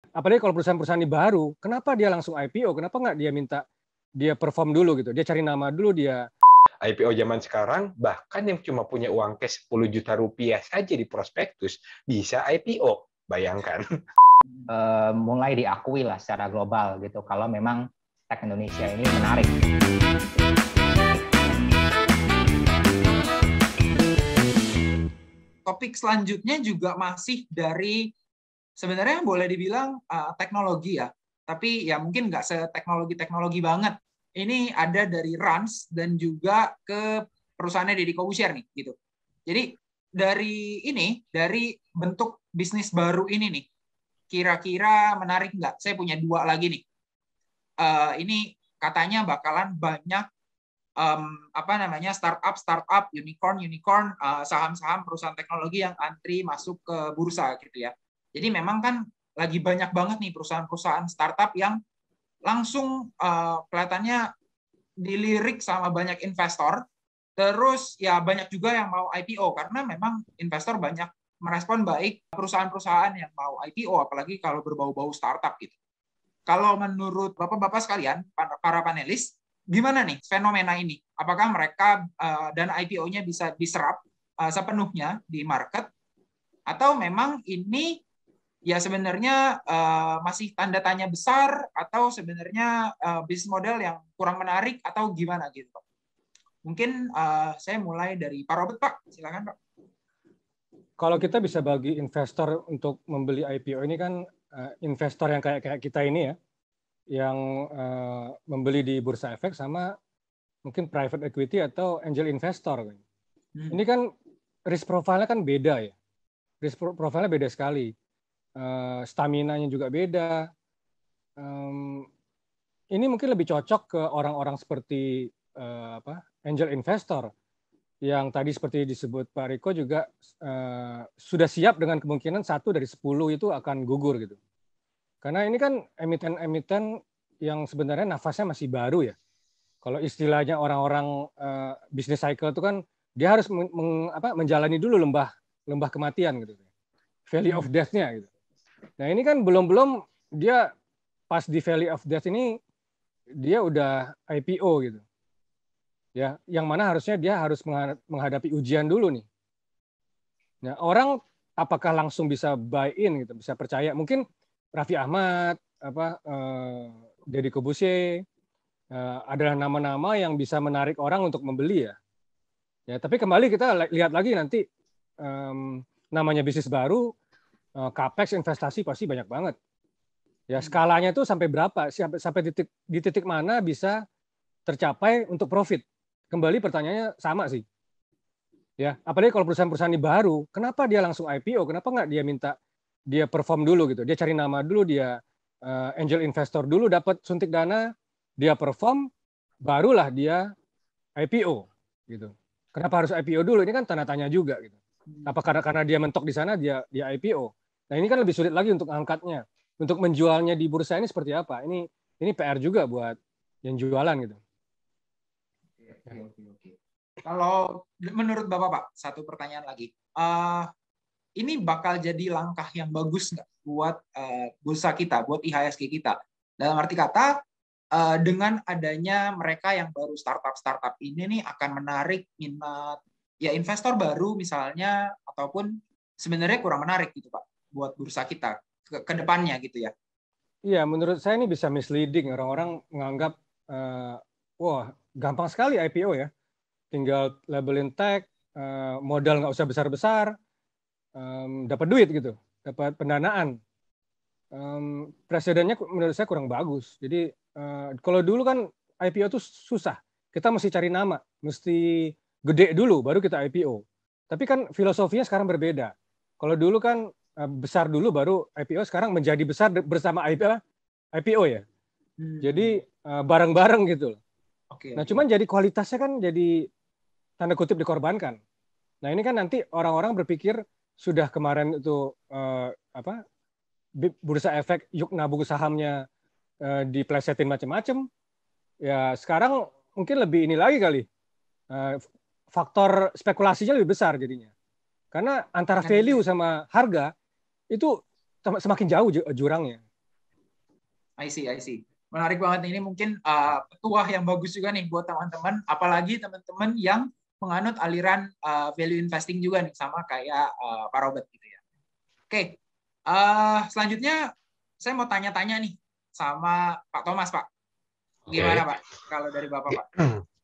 Apalagi kalau perusahaan-perusahaan ini baru, kenapa dia langsung IPO? Kenapa nggak dia minta dia perform dulu gitu? Dia cari nama dulu, dia IPO zaman sekarang, bahkan yang cuma punya uang cash 10 juta rupiah saja di prospektus, bisa IPO. Bayangkan. Mulai diakui lah secara global gitu, kalau memang tech Indonesia ini menarik. Topik selanjutnya juga masih dari, sebenarnya boleh dibilang teknologi ya, tapi ya mungkin nggak seteknologi-teknologi banget. Ini ada dari Rans dan juga ke perusahaannya Deddy Corbuzier nih, gitu. Jadi dari bentuk bisnis baru ini nih, kira-kira menarik nggak? Saya punya dua lagi nih. Ini katanya bakalan banyak startup, unicorn, saham-saham perusahaan teknologi yang antri masuk ke bursa gitu ya. Jadi memang kan lagi banyak banget nih perusahaan-perusahaan startup yang langsung kelihatannya dilirik sama banyak investor. Terus ya banyak juga yang mau IPO karena memang investor banyak merespon baik perusahaan-perusahaan yang mau IPO, apalagi kalau berbau-bau startup gitu. Kalau menurut Bapak-Bapak sekalian, para panelis, gimana nih fenomena ini? Apakah mereka dana IPO-nya bisa diserap sepenuhnya di market, atau memang ini ya sebenarnya masih tanda tanya besar, atau sebenarnya bisnis model yang kurang menarik, atau gimana gitu, Pak? Mungkin saya mulai dari Pak Robert, Pak. Silakan, Pak. kalau kita bisa bagi investor untuk membeli IPO ini kan investor yang kayak kita ini ya, yang membeli di bursa efek sama mungkin private equity atau angel investor. Ini kan risk profile-nya kan beda ya. Risk profile-nya beda sekali. Stamina-nya juga beda. Ini mungkin lebih cocok ke orang-orang seperti angel investor yang tadi seperti disebut Pak Riko juga sudah siap dengan kemungkinan 1 dari 10 itu akan gugur gitu. Karena ini kan emiten-emiten yang sebenarnya nafasnya masih baru ya. Kalau istilahnya orang-orang business cycle itu kan dia harus menjalani dulu lembah kematian gitu. Valley of Death-nya gitu. Nah, ini kan belum dia pas di Valley of Death ini dia udah IPO gitu. Ya, yang mana harusnya dia harus menghadapi ujian dulu nih. Nah, orang apakah langsung bisa buy in gitu, bisa percaya? Mungkin Raffi Ahmad, Deddy Corbuzier adalah nama-nama yang bisa menarik orang untuk membeli ya. Ya, tapi kembali kita lihat lagi nanti namanya bisnis baru, capex investasi pasti banyak banget. Ya, skalanya itu sampai berapa? Sampai di titik mana bisa tercapai untuk profit? Kembali pertanyaannya sama sih. Ya, apalagi kalau perusahaan-perusahaan ini baru, kenapa dia langsung IPO? Kenapa nggak dia minta dia perform dulu gitu? Dia cari nama dulu, dia angel investor dulu, dapat suntik dana, dia perform, barulah dia IPO gitu. Kenapa harus IPO dulu? Ini kan tanda tanya juga gitu. Apa karena dia mentok di sana dia IPO? Nah, ini kan lebih sulit lagi untuk angkatnya, untuk menjualnya di bursa ini seperti apa? Ini PR juga buat yang jualan gitu. Oke. Kalau menurut Bapak, Pak, satu pertanyaan lagi. Ini bakal jadi langkah yang bagus nggak buat bursa kita, buat IHSG kita? Dalam arti kata, dengan adanya mereka yang baru startup ini nih akan menarik minat ya investor baru misalnya, ataupun sebenarnya kurang menarik gitu, Pak, buat bursa kita ke depannya gitu ya. Iya, menurut saya ini bisa misleading. Orang-orang menganggap, wah, gampang sekali IPO ya. Tinggal labelin tag, modal nggak usah besar-besar, dapat duit gitu, dapat pendanaan. Presidennya menurut saya kurang bagus. Jadi kalau dulu kan IPO itu susah. Kita mesti cari nama, mesti gede dulu, baru kita IPO. Tapi kan filosofinya sekarang berbeda. Kalau dulu kan besar dulu baru IPO, sekarang menjadi besar bersama IPO ya. Jadi bareng-bareng gitu loh. Nah, cuman jadi kualitasnya kan jadi tanda kutip dikorbankan. Nah, ini kan nanti orang-orang berpikir sudah kemarin itu bursa efek yuk nabung sahamnya diplesetin macam-macam. Ya, sekarang mungkin lebih ini lagi kali. Faktor spekulasinya lebih besar jadinya. Karena antara value sama harga itu semakin jauh jurangnya. I see. Menarik banget ini, mungkin petuah yang bagus juga nih buat teman-teman, apalagi teman-teman yang menganut aliran value investing juga nih, sama kayak Pak Robert gitu ya. Oke, selanjutnya saya mau tanya-tanya nih sama Pak Thomas, Pak. Gimana Pak, kalau dari Bapak, Pak?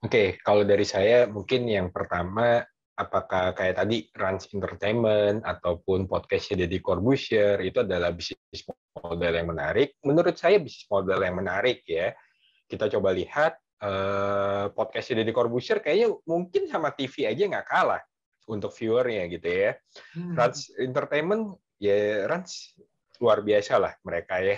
Oke, kalau dari saya mungkin yang pertama, apakah kayak tadi Rans Entertainment ataupun podcastnya Deddy Corbuzier itu adalah bisnis model yang menarik. Menurut saya bisnis model yang menarik ya. Kita coba lihat podcastnya Deddy Corbuzier kayaknya mungkin sama TV aja nggak kalah untuk viewernya gitu ya. Rans Entertainment ya Rans luar biasa lah mereka ya.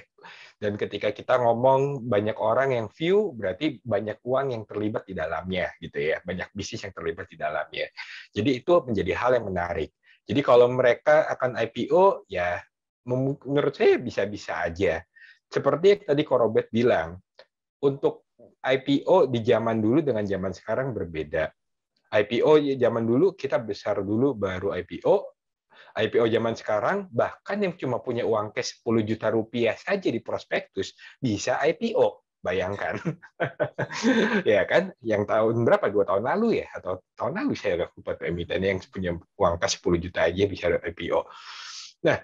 Dan ketika kita ngomong banyak orang yang view, berarti banyak uang yang terlibat di dalamnya, gitu ya. Banyak bisnis yang terlibat di dalamnya. Jadi itu menjadi hal yang menarik. Jadi kalau mereka akan IPO, ya menurut saya bisa-bisa aja. Seperti yang tadi Korobet bilang, untuk IPO di zaman dulu dengan zaman sekarang berbeda. IPO zaman dulu kita besar dulu baru IPO. IPO zaman sekarang, bahkan yang cuma punya uang cash 10 juta rupiah saja di prospektus, bisa IPO. Bayangkan. Ya kan? Yang tahun berapa? 2 tahun lalu ya? Atau tahun lalu saya agak lupa emitennya yang punya uang cash 10 juta aja bisa IPO. Nah,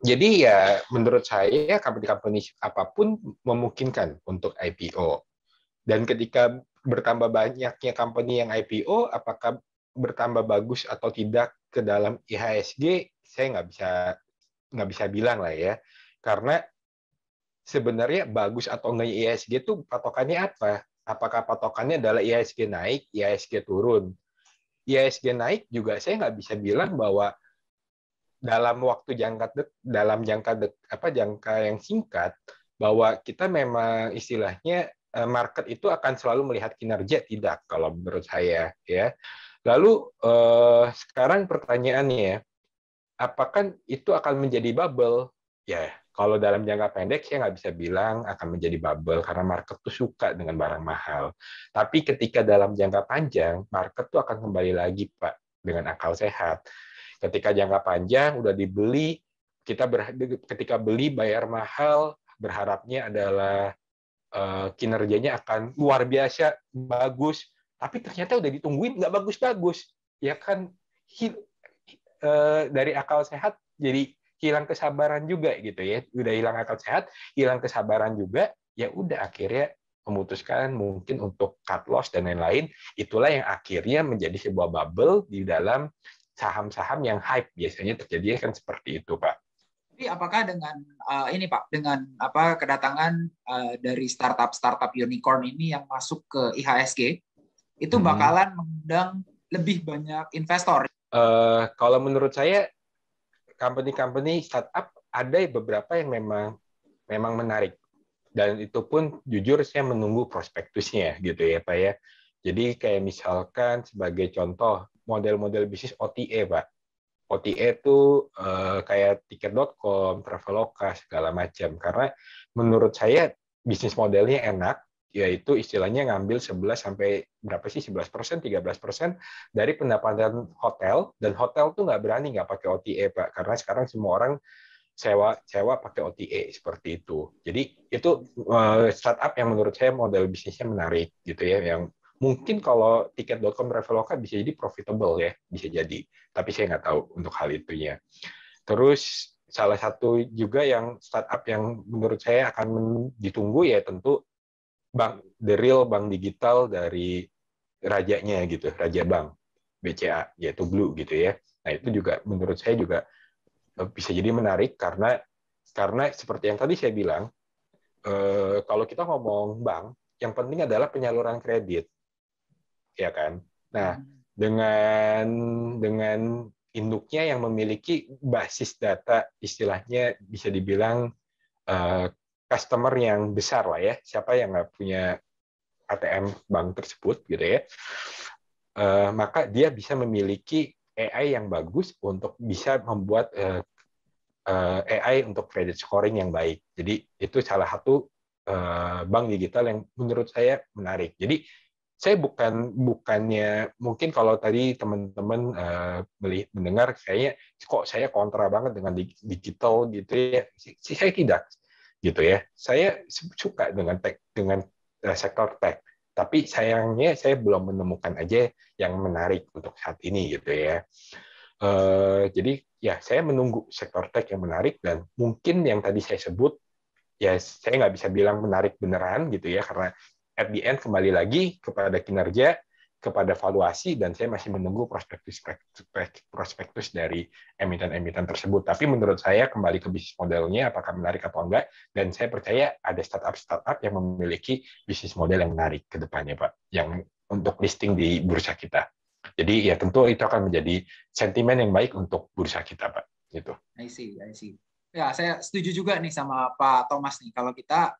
jadi ya menurut saya company apapun memungkinkan untuk IPO. Dan ketika bertambah banyaknya company yang IPO, apakah bertambah bagus atau tidak ke dalam IHSG, saya nggak bisa bilang lah ya, karena sebenarnya bagus atau nggak IHSG itu patokannya apa? Apakah patokannya adalah IHSG naik, IHSG turun? IHSG naik juga saya nggak bisa bilang bahwa dalam waktu jangka yang singkat bahwa kita memang istilahnya market itu akan selalu melihat kinerja, tidak kalau menurut saya ya. Lalu sekarang pertanyaannya, apakah itu akan menjadi bubble? Ya, kalau dalam jangka pendek saya nggak bisa bilang akan menjadi bubble karena market tuh suka dengan barang mahal. Tapi ketika dalam jangka panjang, market tuh akan kembali lagi Pak dengan akal sehat. Ketika jangka panjang udah dibeli, ketika beli bayar mahal, berharapnya adalah kinerjanya akan luar biasa bagus. Tapi ternyata udah ditungguin nggak bagus-bagus, ya kan dari akal sehat jadi hilang kesabaran juga gitu ya, udah hilang akal sehat, hilang kesabaran juga, ya udah akhirnya memutuskan mungkin untuk cut loss dan lain-lain. Itulah yang akhirnya menjadi sebuah bubble di dalam saham-saham yang hype, biasanya terjadi kan seperti itu Pak. Tapi apakah dengan ini Pak, dengan kedatangan dari startup unicorn ini yang masuk ke IHSG, itu bakalan mengundang lebih banyak investor? Kalau menurut saya, company startup ada beberapa yang memang menarik, dan itu pun jujur saya menunggu prospektusnya gitu ya Pak ya. Jadi kayak misalkan sebagai contoh model-model bisnis OTA Pak. OTA itu kayak tiket.com, Traveloka segala macam. Karena menurut saya bisnis modelnya enak, yaitu istilahnya ngambil 11 sampai berapa sih 11%, 13% dari pendapatan hotel, dan hotel tuh nggak pakai OTA Pak, karena sekarang semua orang sewa pakai OTA seperti itu. Jadi itu startup yang menurut saya model bisnisnya menarik gitu ya, yang mungkin kalau tiket.com, Traveloka bisa jadi profitable ya, bisa jadi. Tapi saya nggak tahu untuk hal itunya. Terus salah satu juga yang startup yang menurut saya akan ditunggu ya tentu the real bank digital dari rajanya gitu, raja bank BCA yaitu Blue gitu ya. Nah itu juga menurut saya juga bisa jadi menarik karena seperti yang tadi saya bilang, kalau kita ngomong bank, yang penting adalah penyaluran kredit, ya kan. Nah dengan induknya yang memiliki basis data istilahnya bisa dibilang customer yang besar lah ya, siapa yang nggak punya ATM bank tersebut gitu ya, maka dia bisa memiliki AI yang bagus untuk bisa membuat AI untuk credit scoring yang baik. Jadi itu salah satu bank digital yang menurut saya menarik. Jadi saya bukannya mungkin kalau tadi teman-teman mendengar kayaknya kok saya kontra banget dengan digital gitu ya. Saya tidak. gitu ya. Saya suka dengan sektor tech, tapi sayangnya saya belum menemukan aja yang menarik untuk saat ini gitu ya. Jadi ya saya menunggu sektor tech yang menarik, dan mungkin yang tadi saya sebut ya saya nggak bisa bilang menarik beneran gitu ya, karena at the end kembali lagi kepada kinerja, kepada valuasi, dan saya masih menunggu prospektus dari emiten-emiten tersebut. Tapi menurut saya kembali ke bisnis modelnya apakah menarik atau enggak, dan saya percaya ada startup yang memiliki bisnis model yang menarik ke depannya, Pak, yang untuk listing di bursa kita. Jadi ya tentu itu akan menjadi sentimen yang baik untuk bursa kita, Pak. Gitu. I see. Ya, saya setuju juga nih sama Pak Thomas nih. Kalau kita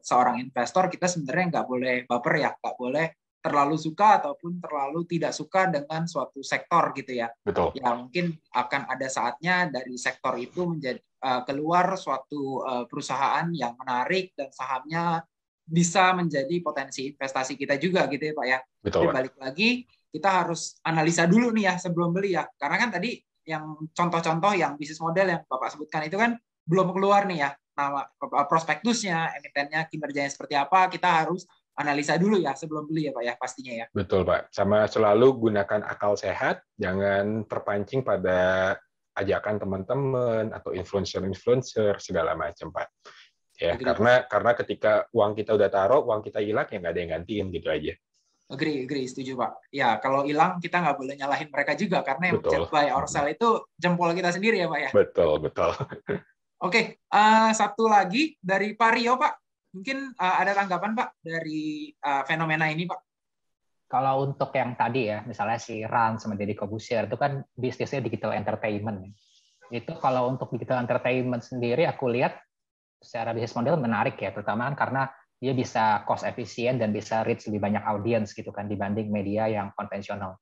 seorang investor, kita sebenarnya nggak boleh baper ya, nggak boleh terlalu suka ataupun terlalu tidak suka dengan suatu sektor gitu ya. Betul. Ya mungkin akan ada saatnya dari sektor itu menjadi keluar suatu perusahaan yang menarik dan sahamnya bisa menjadi potensi investasi kita juga gitu ya Pak ya. Betul, Tapi Pak. balik lagi kita harus analisa dulu nih ya sebelum beli ya. Karena kan tadi yang contoh-contoh yang bisnis model yang Bapak sebutkan itu kan belum keluar nih ya, nama prospektusnya, emitennya, kinerjanya seperti apa, kita harus analisa dulu ya sebelum beli ya Pak ya, pastinya ya. Betul Pak, sama selalu gunakan akal sehat, jangan terpancing pada ajakan teman-teman atau influencer segala macam Pak. Ya, Agree. karena ketika uang kita udah taruh, uang kita hilang ya nggak ada yang gantiin gitu aja. Agree, setuju Pak. Ya, kalau hilang kita nggak boleh nyalahin mereka juga, karena yang buy or sell itu jempol kita sendiri ya Pak ya. Betul. Oke, satu lagi dari Pak Rio Pak. Mungkin ada tanggapan Pak dari fenomena ini Pak? Kalau untuk yang tadi ya, misalnya si Ran sama Deddy Corbuzier, itu kan bisnisnya digital entertainment. Itu kalau untuk digital entertainment sendiri, aku lihat secara bisnis model menarik ya, terutama karena dia bisa cost efisien dan bisa reach lebih banyak audiens gitu kan dibanding media yang konvensional.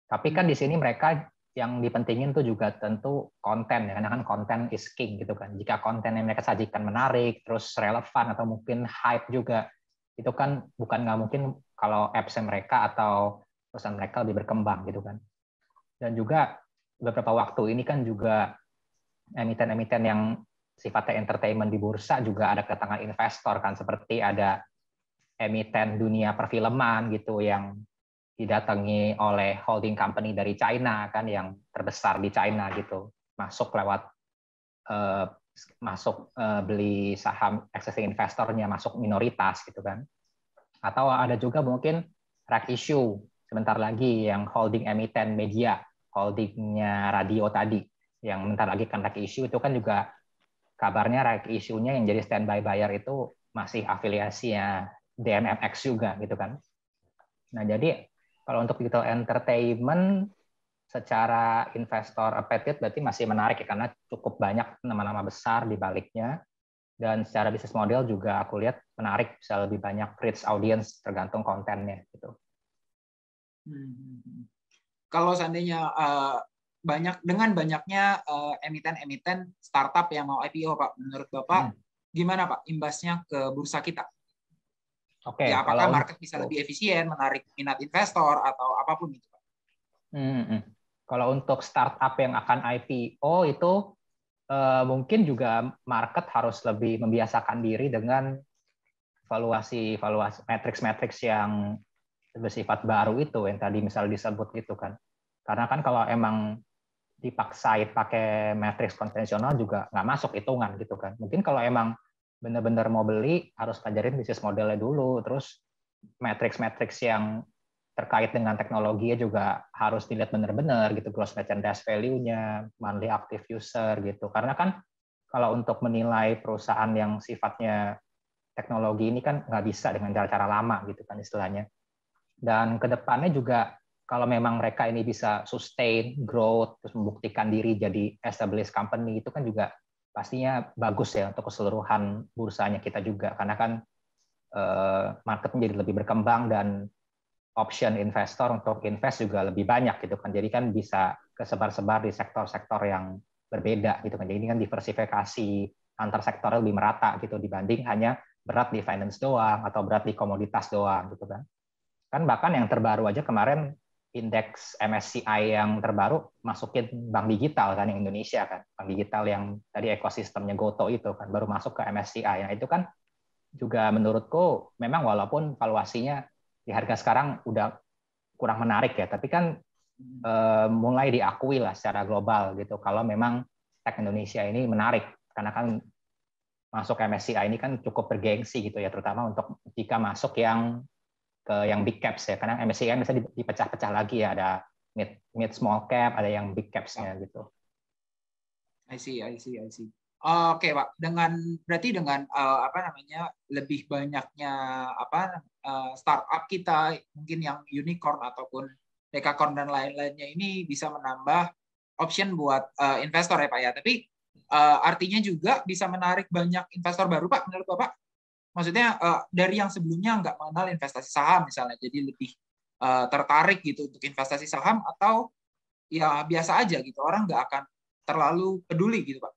Tapi kan di sini mereka yang dipentingin tuh juga tentu konten ya, karena kan konten is king gitu kan. Jika konten yang mereka sajikan menarik, terus relevan atau mungkin hype juga, itu kan nggak mungkin kalau apps mereka atau perusahaan mereka lebih berkembang gitu kan. Dan juga beberapa waktu ini kan juga emiten-emiten yang sifatnya entertainment di bursa juga ada kedatangan investor kan, seperti ada emiten dunia perfilman gitu yang didatangi oleh holding company dari China kan, yang terbesar di China gitu, masuk lewat beli saham existing investornya, masuk minoritas gitu kan. Atau ada juga mungkin Rek Issue sebentar lagi yang holding emiten media, holdingnya radio tadi, yang bentar lagi kan Rek Issue itu kan juga kabarnya Rek Issue-nya yang jadi standby buyer itu masih afiliasinya DMMX juga gitu kan. Nah jadi kalau untuk digital entertainment secara investor appetite berarti masih menarik ya, karena cukup banyak nama-nama besar di baliknya, dan secara bisnis model juga aku lihat menarik, bisa lebih banyak reach audience tergantung kontennya gitu. Kalau seandainya dengan banyaknya emiten-emiten startup yang mau IPO Pak, menurut Bapak gimana Pak imbasnya ke bursa kita? Oke, ya, apakah market bisa lebih efisien, menarik minat investor atau apapun itu Pak? Kalau untuk startup yang akan IPO itu mungkin juga market harus lebih membiasakan diri dengan valuasi matriks yang bersifat baru itu yang tadi misal disebut gitu kan. Karena kan kalau emang dipaksain pakai matriks konvensional juga nggak masuk hitungan gitu kan. Mungkin kalau emang benar-benar mau beli harus pelajarin bisnis modelnya dulu, terus matriks yang terkait dengan teknologinya juga harus dilihat benar-benar gitu, gross merchandise value-nya, monthly active user gitu. Karena kan kalau untuk menilai perusahaan yang sifatnya teknologi ini kan nggak bisa dengan cara-cara lama gitu kan istilahnya. Dan kedepannya juga kalau memang mereka ini bisa sustain growth, terus membuktikan diri jadi established company, itu kan juga pastinya bagus ya untuk keseluruhan bursanya kita juga, karena kan market menjadi lebih berkembang dan option investor untuk invest juga lebih banyak gitu kan. Jadi kan bisa kesebar-sebar di sektor-sektor yang berbeda gitu kan. Jadi ini kan diversifikasi antar sektor lebih merata gitu dibanding hanya berat di finance doang atau berat di komoditas doang gitu kan. Kan bahkan yang terbaru aja kemarin indeks MSCI yang terbaru masukin bank digital kan yang Indonesia kan, bank digital yang tadi ekosistemnya Goto itu kan baru masuk ke MSCI. Nah, itu kan juga menurutku memang walaupun valuasinya di harga sekarang udah kurang menarik ya, tapi kan mulai diakui lah secara global gitu kalau memang tech Indonesia ini menarik karena kan masuk MSCI ini kan cukup bergengsi gitu ya, terutama untuk jika masuk yang big caps ya, karena MSCI bisa dipecah-pecah lagi ya, ada mid small cap, ada yang big caps-nya gitu. I see. Oke, Pak. Berarti dengan lebih banyaknya startup kita, mungkin yang unicorn ataupun dekakorn dan lain-lainnya ini bisa menambah option buat investor ya, Pak ya. Tapi artinya juga bisa menarik banyak investor baru, Pak, menurut Bapak? Maksudnya dari yang sebelumnya nggak mengenal investasi saham misalnya, jadi lebih tertarik gitu untuk investasi saham, atau ya biasa aja gitu, orang nggak akan terlalu peduli gitu, Pak?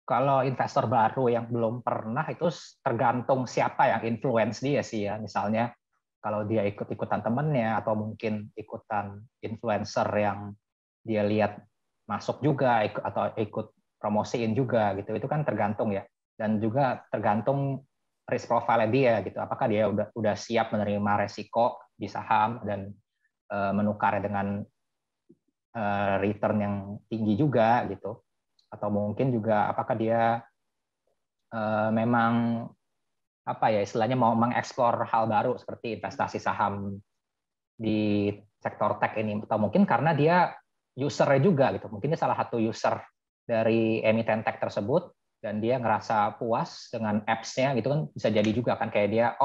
Kalau investor baru yang belum pernah itu tergantung siapa yang influence dia sih ya. Misalnya kalau dia ikut-ikutan temennya atau mungkin ikutan influencer yang dia lihat masuk juga atau ikut promosiin juga gitu, itu kan tergantung ya. Dan juga tergantung risk profile dia gitu, apakah dia udah siap menerima resiko di saham dan menukarnya dengan return yang tinggi juga gitu, atau mungkin juga apakah dia memang istilahnya mau mengeksplor hal baru seperti investasi saham di sektor tech ini, atau mungkin karena dia usernya juga gitu, mungkin dia salah satu user dari emiten tech tersebut dan dia ngerasa puas dengan apps-nya gitu kan, bisa jadi juga kan, kayak dia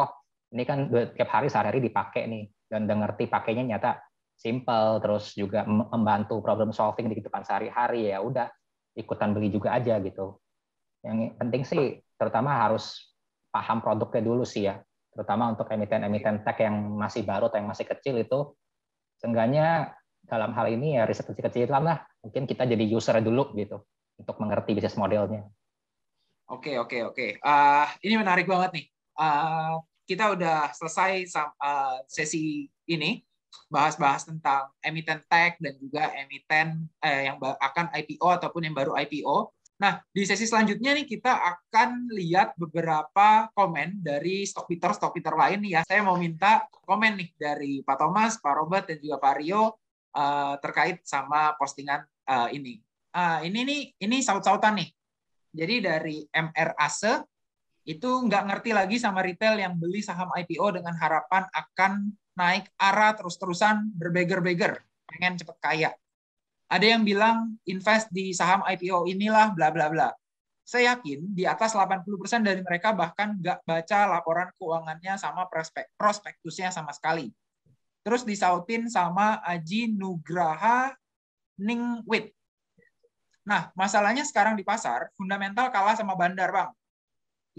ini kan tiap hari sehari-hari dipakai nih dan ngerti pakainya nyata simple, terus juga membantu problem solving di kehidupan sehari-hari, ya udah ikutan beli juga aja gitu. Yang penting sih terutama harus paham produknya dulu sih ya, terutama untuk emiten-emiten tech yang masih baru atau yang masih kecil itu, seenggaknya dalam hal ini ya riset kecil-kecilan lah, mungkin kita jadi user dulu gitu untuk mengerti bisnis modelnya. Oke. Ini menarik banget nih. Kita udah selesai sesi ini, bahas-bahas tentang emiten tech dan juga emiten yang akan IPO ataupun yang baru IPO. Nah, di sesi selanjutnya nih kita akan lihat beberapa komen dari stockpicker lain nih ya. Saya mau minta komen nih dari Pak Thomas, Pak Robert, dan juga Pak Rio terkait sama postingan ini. Ini saut-sautan nih. Jadi dari MR Ase itu nggak ngerti lagi sama retail yang beli saham IPO dengan harapan akan naik arah terus-terusan berbeger-beger, pengen cepet kaya. Ada yang bilang invest di saham IPO inilah bla bla bla. Saya yakin di atas 80% dari mereka bahkan nggak baca laporan keuangannya sama prospektusnya sama sekali. Terus disautin sama Aji Nugraha Ningwit. Nah, masalahnya sekarang di pasar, fundamental kalah sama bandar, Bang.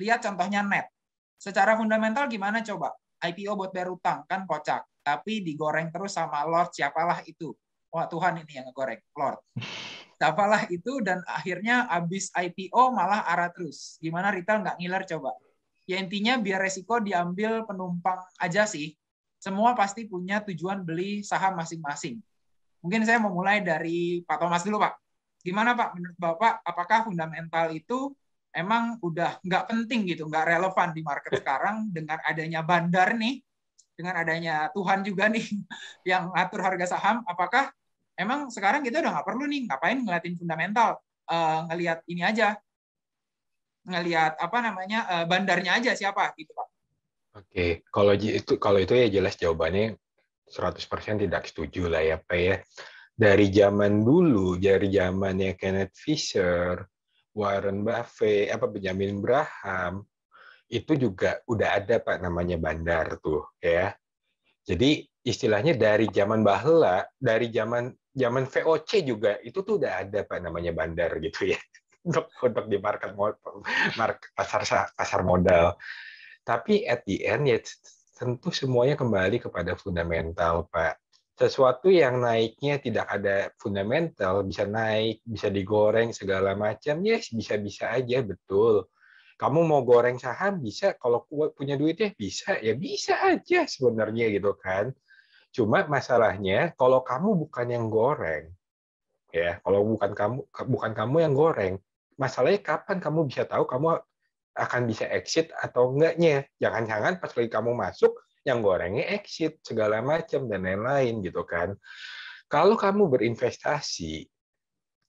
Lihat contohnya Net. Secara fundamental gimana coba? IPO buat bayar utang, kan kocak. Tapi digoreng terus sama Lord, siapalah itu. Wah, Tuhan ini yang ngegoreng, Lord. Siapalah itu, dan akhirnya abis IPO malah arah terus. Gimana retail nggak ngiler coba? Ya intinya biar resiko diambil penumpang aja sih. Semua pasti punya tujuan beli saham masing-masing. Mungkin saya mau mulai dari Pak Thomas dulu, Pak. Gimana Pak, menurut Bapak, apakah fundamental itu emang udah nggak penting gitu, nggak relevan di market sekarang dengan adanya bandar nih, dengan adanya Tuhan juga nih yang ngatur harga saham, apakah emang sekarang kita udah nggak perlu nih, ngapain ngeliatin fundamental, ngeliat ini aja, ngeliat bandarnya aja siapa gitu Pak. Oke, kalau itu ya jelas jawabannya 100% tidak setuju lah ya Pak ya. Dari zaman dulu, dari zamannya Kenneth Fisher, Warren Buffett, Benjamin Graham, itu juga udah ada Pak namanya bandar tuh ya. Jadi istilahnya dari zaman bahela, dari zaman VOC juga itu tuh udah ada Pak namanya bandar gitu ya. Untuk di market pasar modal. Tapi at the end ya tentu semuanya kembali kepada fundamental Pak. Sesuatu yang naiknya tidak ada fundamental, bisa naik, bisa digoreng segala macam, yes, bisa-bisa aja, betul. Kamu mau goreng saham bisa, kalau punya duitnya bisa, ya bisa aja sebenarnya gitu kan. Cuma masalahnya kalau kamu bukan yang goreng, ya, kalau bukan kamu yang goreng, masalahnya kapan kamu bisa tahu kamu akan bisa exit atau enggaknya? Jangan-jangan pas lagi kamu masuk, yang gorengnya exit segala macam dan lain-lain gitu kan. Kalau kamu berinvestasi,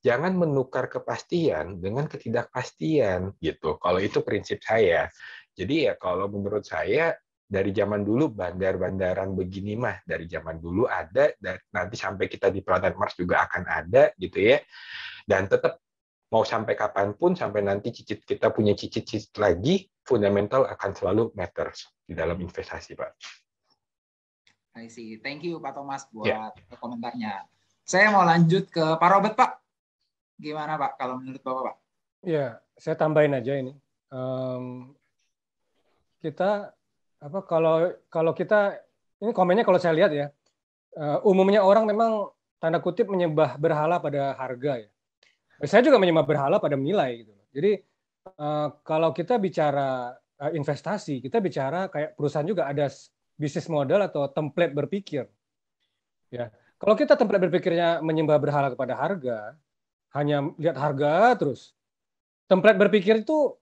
jangan menukar kepastian dengan ketidakpastian gitu. Kalau itu prinsip saya. Jadi ya kalau menurut saya dari zaman dulu bandar-bandaran begini mah dari zaman dulu ada dan nanti sampai kita di planet Mars juga akan ada gitu ya. Dan tetap mau sampai kapanpun sampai nanti kita punya cicit-cicit lagi, fundamental akan selalu matters di dalam investasi, Pak. I see. Thank you Pak Thomas buat Yeah. komentarnya. Saya mau lanjut ke Pak Robert, Pak. Gimana Pak kalau menurut Bapak, Pak? Ya, saya tambahin aja ini. Kita kalau kita ini komennya kalau saya lihat ya, umumnya orang memang tanda kutip menyembah berhala pada harga ya. Saya juga menyembah berhala pada nilai gitu. Jadi kalau kita bicara investasi, kita bicara kayak perusahaan juga ada bisnis model atau template berpikir. Ya, kalau kita template berpikirnya menyembah berhala kepada harga, hanya lihat harga terus, template berpikir itu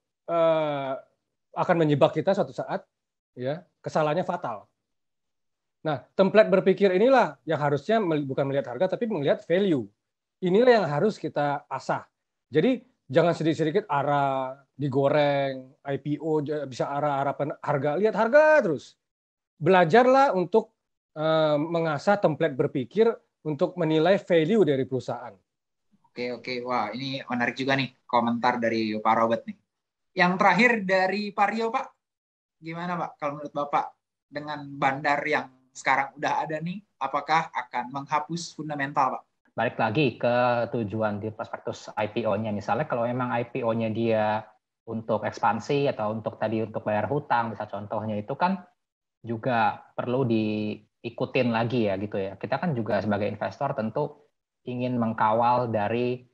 akan menjebak kita suatu saat, ya kesalahannya fatal. Nah, template berpikir inilah yang harusnya bukan melihat harga, tapi melihat value. Inilah yang harus kita asah. Jadi jangan sedikit-sedikit arah digoreng, IPO bisa arah harga, lihat harga terus. Belajarlah untuk mengasah template berpikir untuk menilai value dari perusahaan. Oke. Wah, ini menarik juga nih komentar dari Pak Robert nih. Yang terakhir dari Pak Rio, Pak. Gimana Pak kalau menurut Bapak dengan bandar yang sekarang udah ada nih, apakah akan menghapus fundamental, Pak? Balik lagi ke tujuan di prospektus IPO-nya. Misalnya kalau memang IPO-nya dia untuk ekspansi atau untuk bayar hutang, bisa contohnya itu kan juga perlu diikutin lagi ya gitu ya. Kita kan juga sebagai investor tentu ingin mengkawal dari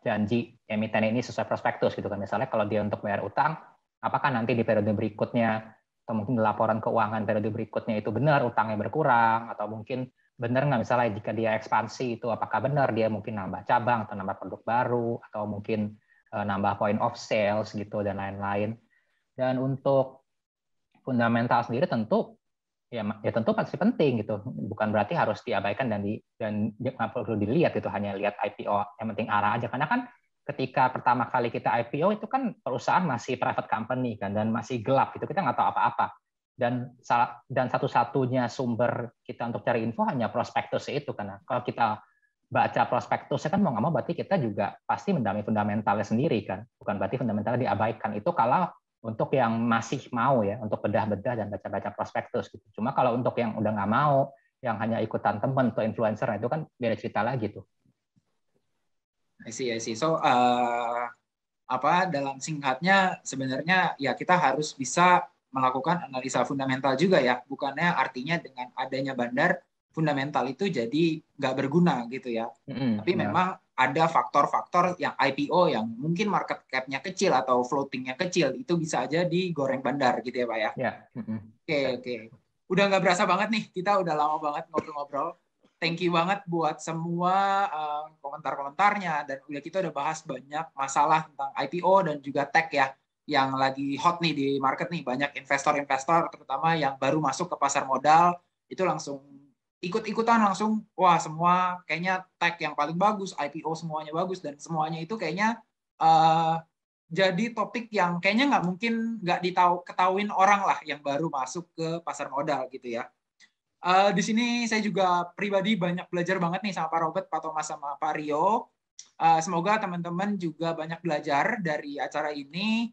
janji emiten ini sesuai prospektus gitu kan. Misalnya kalau dia untuk bayar utang, apakah nanti di periode berikutnya atau mungkin di laporan keuangan periode berikutnya itu benar utangnya berkurang, atau mungkin benar nggak misalnya jika dia ekspansi itu apakah benar dia mungkin nambah cabang atau nambah produk baru atau mungkin nambah point of sales gitu dan lain-lain. Dan untuk fundamental sendiri tentu pasti penting gitu, bukan berarti harus diabaikan dan nggak perlu dilihat gitu, hanya lihat IPO yang penting arah aja, karena kan ketika pertama kali kita IPO itu kan perusahaan masih private company kan dan masih gelap gitu, kita nggak tahu apa-apa dan satu-satunya sumber kita untuk cari info hanya prospektus itu, karena kalau kita baca prospektusnya kan mau nggak mau berarti kita juga pasti mendalami fundamentalnya sendiri kan, bukan berarti fundamentalnya diabaikan. Itu kalau untuk yang masih mau ya, untuk bedah-bedah dan baca-baca prospektus gitu. Cuma kalau untuk yang udah nggak mau, yang hanya ikutan temen atau influencer, itu kan beda cerita lagi tuh. I see. So, dalam singkatnya sebenarnya ya kita harus bisa melakukan analisa fundamental juga ya. Bukannya artinya dengan adanya bandar, fundamental itu jadi nggak berguna gitu ya. Tapi memang ada faktor-faktor yang IPO yang mungkin market cap-nya kecil atau floating-nya kecil, itu bisa aja digoreng bandar gitu ya Pak ya? Ya. Oke. Udah nggak berasa banget nih, kita udah lama banget ngobrol-ngobrol. Thank you banget buat semua komentar-komentarnya, dan kita udah bahas banyak masalah tentang IPO dan juga tech ya, yang lagi hot nih di market nih. Banyak investor-investor terutama yang baru masuk ke pasar modal, itu langsung ikut-ikutan langsung, wah semua kayaknya tech yang paling bagus, IPO semuanya bagus, dan semuanya itu kayaknya jadi topik yang kayaknya nggak mungkin nggak ketahuin orang lah yang baru masuk ke pasar modal gitu ya. Di sini saya juga pribadi banyak belajar banget nih sama Pak Robert, Pak Thomas, sama Pak Rio. Semoga teman-teman juga banyak belajar dari acara ini.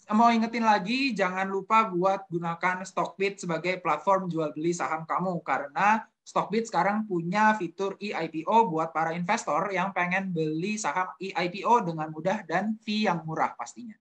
Mau ingetin lagi, jangan lupa buat gunakan Stockbit sebagai platform jual beli saham kamu, karena Stockbit sekarang punya fitur e-IPO buat para investor yang pengen beli saham e-IPO dengan mudah dan fee yang murah pastinya.